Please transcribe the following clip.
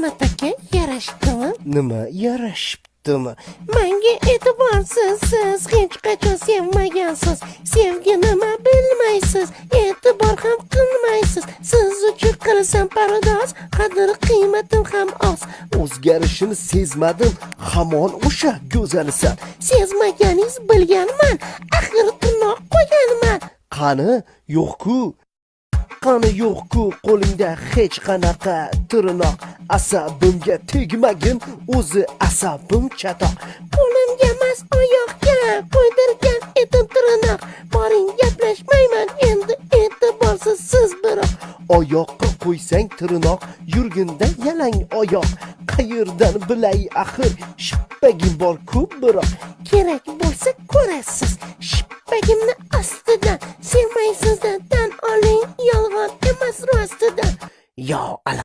Rahmat aka, yarashdimi? Nima yarashibdimi? Menga e'tiborsiz, siz hech qachon sevmagansiz. Sevgi nima bilmaysiz, e'tibor ham qilmaysiz. Siz uchun qilsam pardoz, qadr qiymatim ham oz. O'zgarishini sezmadim, hamon o'sha go'zalsan. Sezmaganingiz bilganman, axir tirnoq qo'yganman. Qani yo'q-ku. Qani yo'q-ku qo'lingda hech qanaqa tirnoq. Asabimga tegmagin, o'zi asabim chatoq. Qo'limga emas oyoqqa qo'ydirgan edim tirnoq. Boring gaplashmayman endi, e'tiborsiz siz biroq. Oyoqqa qo'ysang tirnoq, yurginda yalang oyoq. Qayerdan bilay axir, shippagim bor ko'p biroq. Kerak bo'lsa ko'rasiz, shippagimni ostidan. Sevmaysizdan tan oling, yolg'on emas rostidan. Yo